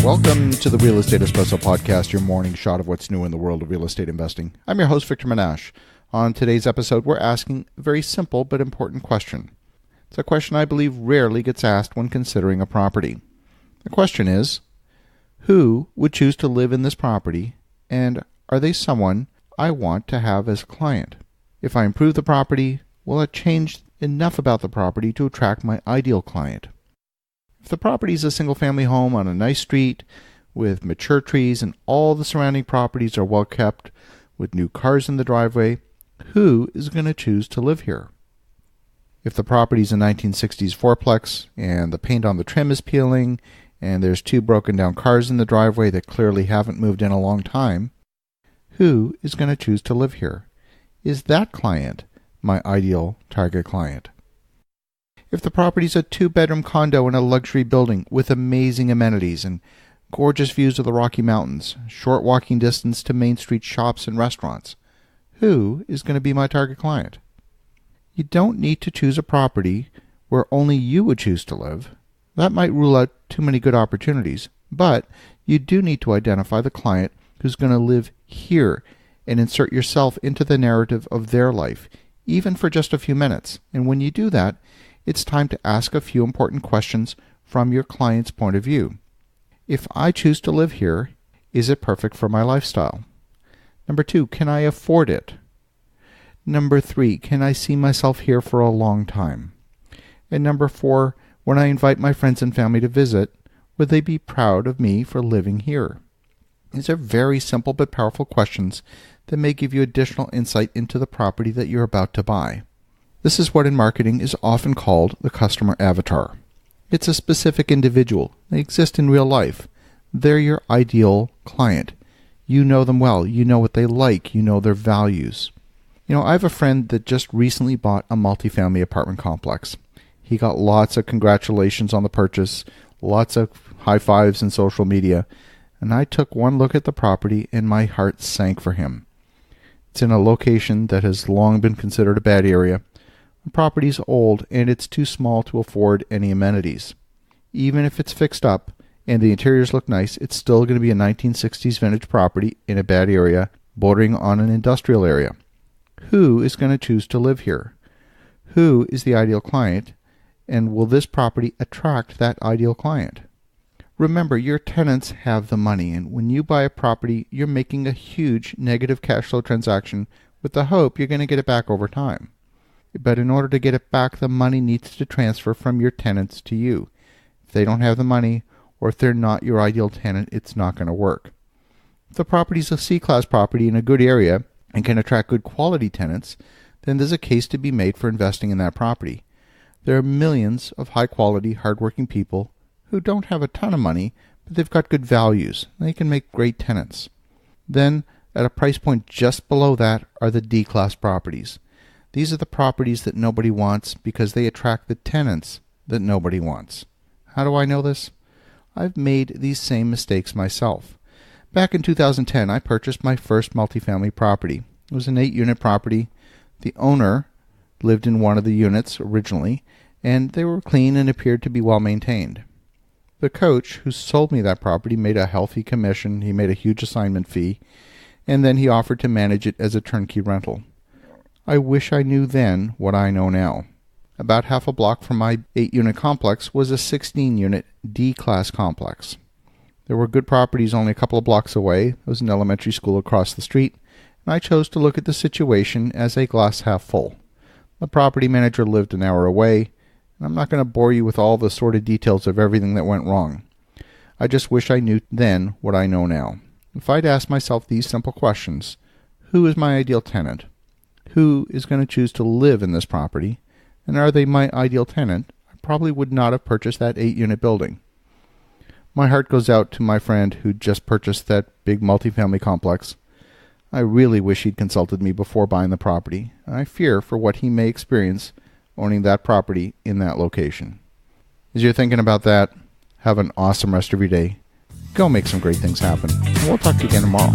Welcome to the Real Estate Espresso Podcast, your morning shot of what's new in the world of real estate investing. I'm your host, Victor Menashe. On today's episode, we're asking a very simple but important question. It's a question I believe rarely gets asked when considering a property. The question is, who would choose to live in this property, and are they someone I want to have as a client? If I improve the property, will it change enough about the property to attract my ideal client? If the property is a single-family home on a nice street with mature trees and all the surrounding properties are well kept with new cars in the driveway, who is going to choose to live here? If the property is a 1960s fourplex and the paint on the trim is peeling and there's two broken down cars in the driveway that clearly haven't moved in a long time, who is going to choose to live here? Is that client my ideal target client? If the property is a two-bedroom condo in a luxury building with amazing amenities and gorgeous views of the Rocky Mountains, short walking distance to Main Street shops and restaurants, who is going to be my target client? You don't need to choose a property where only you would choose to live. That might rule out too many good opportunities, but you do need to identify the client who's going to live here and insert yourself into the narrative of their life, even for just a few minutes. And when you do that, it's time to ask a few important questions from your client's point of view. If I choose to live here, is it perfect for my lifestyle? Number 2, can I afford it? Number 3, can I see myself here for a long time? And number 4, when I invite my friends and family to visit, would they be proud of me for living here? These are very simple but powerful questions that may give you additional insight into the property that you're about to buy. This is what in marketing is often called the customer avatar. It's a specific individual. They exist in real life. They're your ideal client. You know them well. You know what they like. You know their values. I have a friend that just recently bought a multifamily apartment complex. He got lots of congratulations on the purchase, lots of high fives in social media, and I took one look at the property and my heart sank for him. It's in a location that has long been considered a bad area. The property's old and it's too small to afford any amenities. Even if it's fixed up and the interiors look nice, it's still going to be a 1960s vintage property in a bad area bordering on an industrial area. Who is going to choose to live here? Who is the ideal client? And will this property attract that ideal client? Remember, your tenants have the money, and when you buy a property, you're making a huge negative cash flow transaction with the hope you're going to get it back over time. But in order to get it back, the money needs to transfer from your tenants to you. If they don't have the money, or if they're not your ideal tenant, it's not going to work. If the property is a C-class property in a good area and can attract good quality tenants, then there's a case to be made for investing in that property. There are millions of high-quality, hardworking people who don't have a ton of money, but they've got good values. They can make great tenants. Then, at a price point just below that are the D-class properties. These are the properties that nobody wants because they attract the tenants that nobody wants. How do I know this? I've made these same mistakes myself. Back in 2010, I purchased my first multifamily property. It was an 8-unit property. The owner lived in one of the units originally, and they were clean and appeared to be well maintained. The coach who sold me that property made a healthy commission. He made a huge assignment fee, and then he offered to manage it as a turnkey rental. I wish I knew then what I know now. About half a block from my 8-unit complex was a 16-unit D-class complex. There were good properties only a couple of blocks away. There was an elementary school across the street, and I chose to look at the situation as a glass half full. The property manager lived an hour away, and I'm not going to bore you with all the sordid details of everything that went wrong. I just wish I knew then what I know now. If I'd asked myself these simple questions, who is my ideal tenant? Who is going to choose to live in this property? And are they my ideal tenant? I probably would not have purchased that 8-unit building. My heart goes out to my friend who just purchased that big multifamily complex. I really wish he'd consulted me before buying the property. I fear for what he may experience owning that property in that location. As you're thinking about that, have an awesome rest of your day. Go make some great things happen. And we'll talk to you again tomorrow.